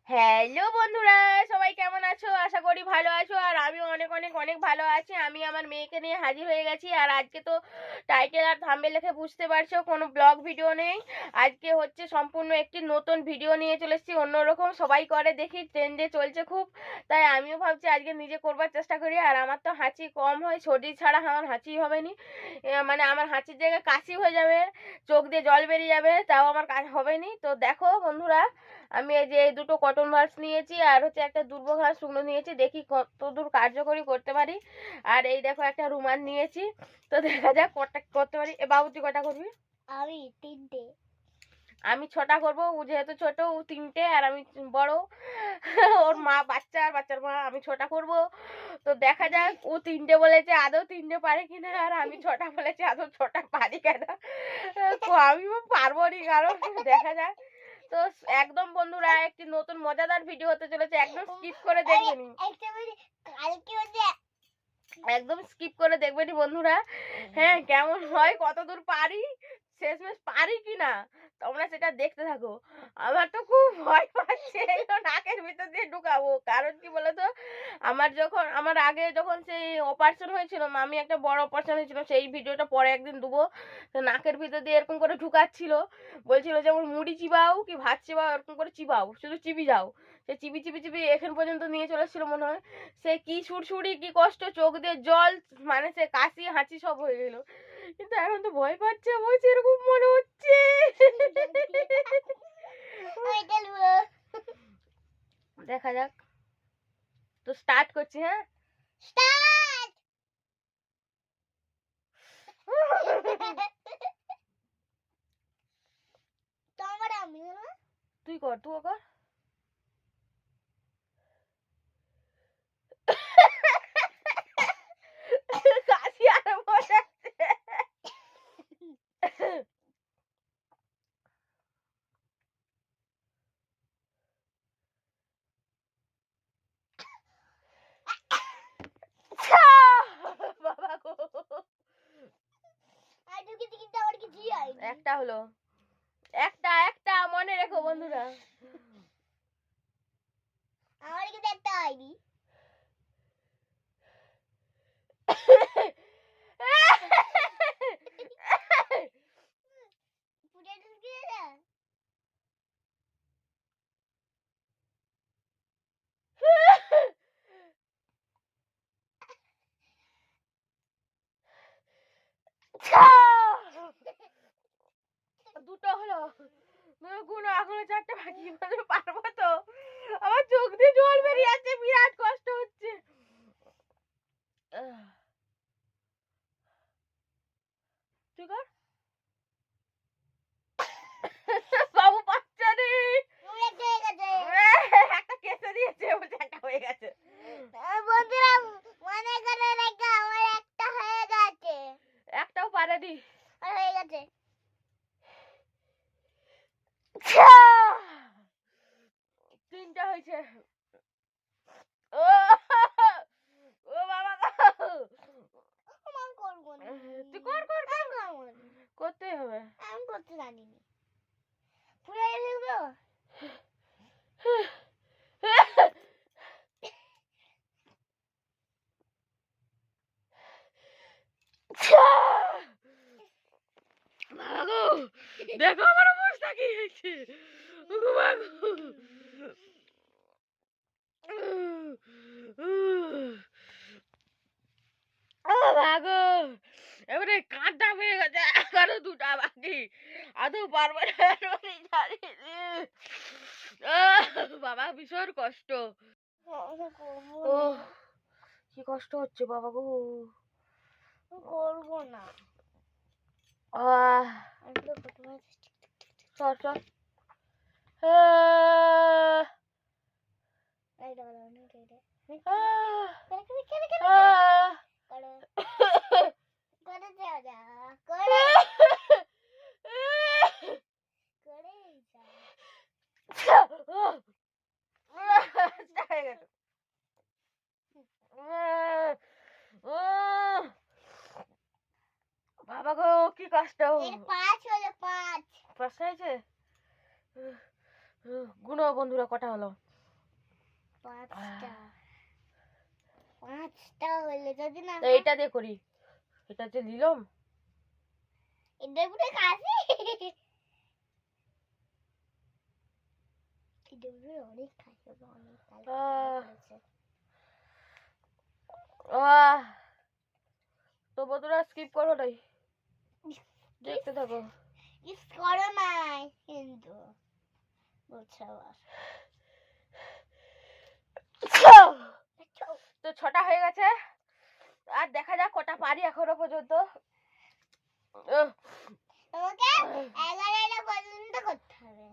Hello বন্ধুরা, সবাই কেমন আছো? আশা করি ভালো আছো। আর আমি অনেক অনেক অনেক ভালো আছি। আমি আমার মেয়েকে নিয়ে হাজির হয়ে গেছি। আর আজকে তো টাইটেল আর থাম্বনেল দেখে বুঝতে পারছো কোনো ব্লগ ভিডিও নেই। আজকে হচ্ছে সম্পূর্ণ একটি নতুন ভিডিও নিয়ে চলে এসেছি। অন্যরকম সবাই করে, দেখি ট্রেন্ডে চলছে খুব, তাই আমিও ভাবছি আজকে নিজে করবার চেষ্টা করি। আর আমার তো হাঁচি কম হয়, সর্দি ছাড়া আমার হাঁচি হবে নি। মানে আমার হাঁচির জায়গায় কাশি হয়ে যাবে, চোখ দিয়ে জল বেরিয়ে যাবে, তাও আমার কাজ হবে নি। তো দেখো বন্ধুরা, আমি এই যে এই দুটো কটন বাডস নিয়েছি আর হচ্ছে একটা দুর্ব ঘাস শুকনো নিয়েছি, দেখি কতদূর কার্যকরী করতে পারি। আর এই দেখো একটা রুমাল নিয়েছি, তো দেখা যাক কটা করতে পারি। এ বাবু তুই কটা করবি? আমি 3টে। আমি 6টা করবো, ও যেহেতু ছোট ও 3টে আর আমি বড়। ওর মা বাচ্চা আর বাচ্চার মা, আমি 6টা করবো। তো দেখা যাক, ও 3টে বলেছে, আদৌ 3টে পারে কিনা, আর আমি 6টা বলেছি, আদৌ 6টা পারি কেনা। আমি পারবো নি, কারণ দেখা যাক। তো একদম বন্ধুরা একটি নতুন মজাদার ভিডিও হতে চলেছে, একদম স্কিপ করে দেখবেনি, একদম স্কিপ করে দেখবেনি বন্ধুরা। হ্যাঁ, কেমন হয়, কতদূর পারি, শেষমেশ পারি কিনা তোমরা সেটা দেখতে থাকো। আমার তো খুব ভয় পাচ্ছে এগুলো নাকের ভিতর দিয়ে ঢুকাবো, কারণ কি বলতো, আমার আগে যখন সেই অপারেশন হয়েছিল, আমি একটা বড় অপারেশন হয়েছিল, সেই ভিডিওটা পরে একদিন দেবো। তো নাকের ভিতর দিয়ে এরকম করে ঢুকাচ্ছিল, বলছিল যেমন মুড়ি চিবাও কি ভাত চিবাও, এরকম করে চিবাও, শুধু চিবি যাও। সে চিবি চিবি চিবি এখান পর্যন্ত নিয়ে চলে এসেছিল মনে হয়। সে কি সুড়সুড়ি, কি কষ্ট, চোখ দিয়ে জল, মানে সে কাশি হাঁচি সব হয়ে গেল। কিন্তু এখন তো ভয় পাচ্ছে, আমার সেরকম মনে হচ্ছে। দেখা যাক, তো স্টার্ট করছি। হ্যাঁ, তুই কর, তুই কর। কাশি আরম্ভ হয়ে যাচ্ছে। বাবা গো, একটা হলো, একটা একটা মনে রেখো বন্ধুরা। আমার কিন্তু একটা হয়নি। দুটো হলো, গুলো এখনো 4টে বাকি, পারবো তো? আমার চোখ দিয়ে জল বেরিয়ে যাচ্ছে, বিরাট কষ্ট হচ্ছে। তুই কর। বাবু বাচ্চা রে, একটা কেসে দিয়েছে, বলছে একটা হয়ে গেছে। বন্ধুরা মনে করে রেখে আমার একটা হয়ে গেছে। একটাও পারেনি, আর হয়ে গেছে। 3টে হয়েছে। ও ও বাবা গো। আমি করবো না। তুই কর কর কর, করতেই হবে। আমি করতে জানিনি। পুরো এগুলো মাগো, দেখো আমার অবস্থা কি হয়েছে। ওগো মাগো, ও মাগো, এবারে কাঁটা হয়ে গেছে, এখনো 2টা বাকি, আদৌ পারবো না। বাবা ভীষণ কষ্ট, করবো ও না। কি কষ্ট হচ্ছে বাবা গো। করবো না। আহ, চল চল। বাবা গো কি কষ্ট। 5 হলো 5। 5 হয়েছে, গুনো বন্ধুরা কটা হলো। পাঁচটা হলে যদি না তো এইটা দিয়ে করি, এটা যে দিলাম এটা পুরো কাছে এটা পুরো অনেক কাছে অনেক কাছে তো বন্ধুরা স্কিপ করো নাই, দেখতে থাকো। ইস করো নাই কিন্তু বুঝছো তো 6টা হয়ে গেছে, আর দেখা যাক কটা পারি এখনো পর্যন্ত। তোমাকে 11টা পর্যন্ত করতে হবে,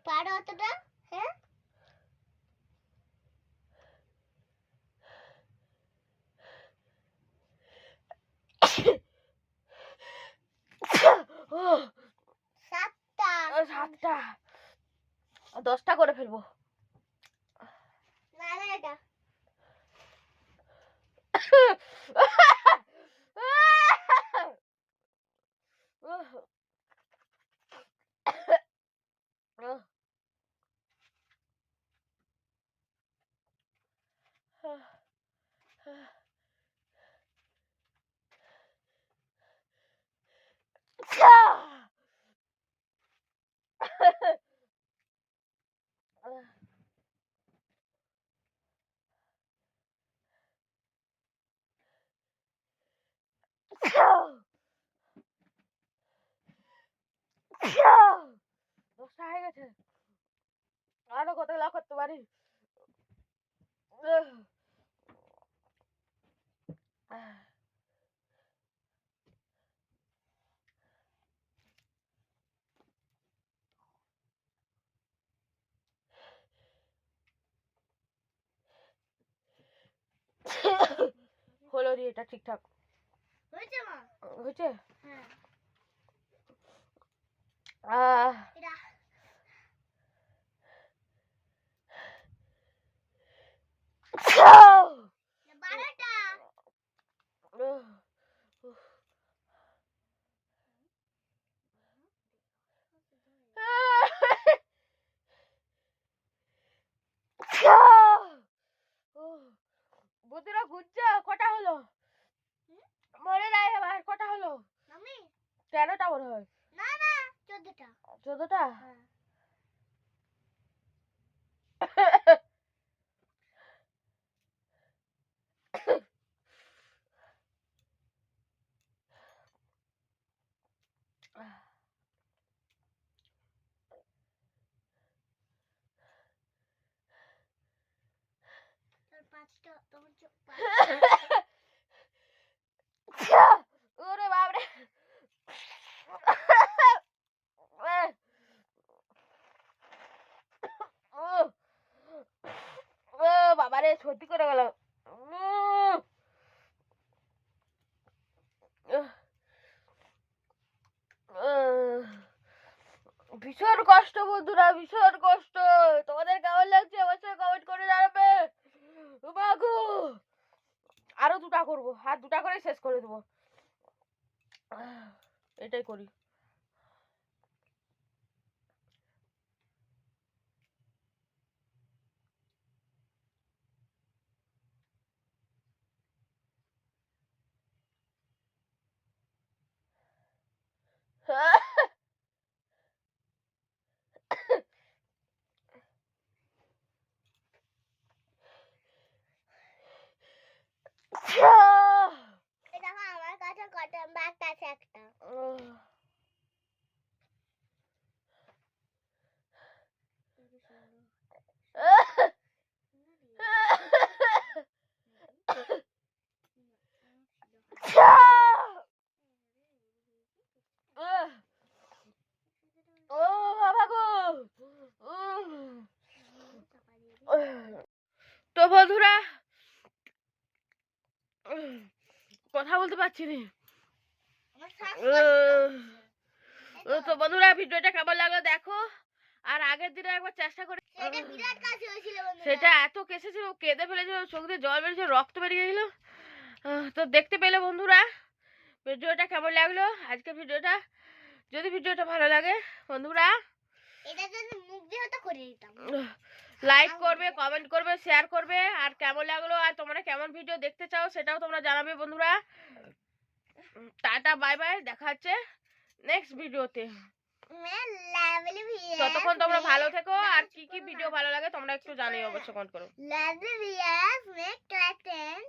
পারো অতটা? হ্যাঁ সাতটা 10টা করে ফেলবো। না না এটা দশটা হয়ে গেছে, আরো কতগুলো করতে পারি। হলো রে, এটা ঠিকঠাক হয়েছে মা? হয়েছে। হ্যাঁ আহ এটা 12টা বুদ্ধিরা ঘুরছে, কটা হলো মনে নাই আমার, কটা হলো? মামি 13টা মনে হয়। না না 14টা 14টা। হ্যাঁ তোর 5টা তোমার ওরে বাপরে, ও বাবারে সত্যি করে গেল। ভীষণ কষ্ট বন্ধুরা, ভীষণ কষ্ট। তোমাদের কেমন লাগছে অবশ্যই কমেন্ট করে জানাবে। বাগু আরো 2টা করবো, আর 2টা করে শেষ করে দেবো। এটাই করি। এই দেখো আমার কাছে কটন ব্যাগ আছে একটা ও বাবা গো। তো বন্ধুরা কথা বলতে পারছি না। আমার শ্বাস তো বন্ধুরা ভিডিওটা কেমন লাগলো দেখো, আর আগের দিনে একবার চেষ্টা করে, সেটা বিরাট কাছে হয়েছিল বন্ধুরা সেটা এত কেসেছিল, কেঁদে ফেলেছিল, চোখ দিয়ে জল বেরিয়েছে, রক্ত বেরিয়ে গেল। তো দেখতে পেলে বন্ধুরা ভিডিওটা কেমন লাগলো আজকে ভিডিওটা। যদি ভিডিওটা ভালো লাগে বন্ধুরা এটা যদি মুখ দিয়ে হতো করে দিতাম। লাইক করবে, কমেন্ট করবে, শেয়ার করবে, আর কেমন লাগলো আর তোমরা কেমন ভিডিও দেখতে চাও সেটাও তোমরা জানাবে বন্ধুরা। টাটা বাই বাই, দেখা হচ্ছে নেক্সট ভিডিওতে। লাভলি ভিউয়ার্স, ততক্ষণ তোমরা ভালো থেকো, আর কি কি ভিডিও ভালো লাগে তোমরা একটু জানিও অবশ্যই কমেন্ট করো। Lovely viewers, next content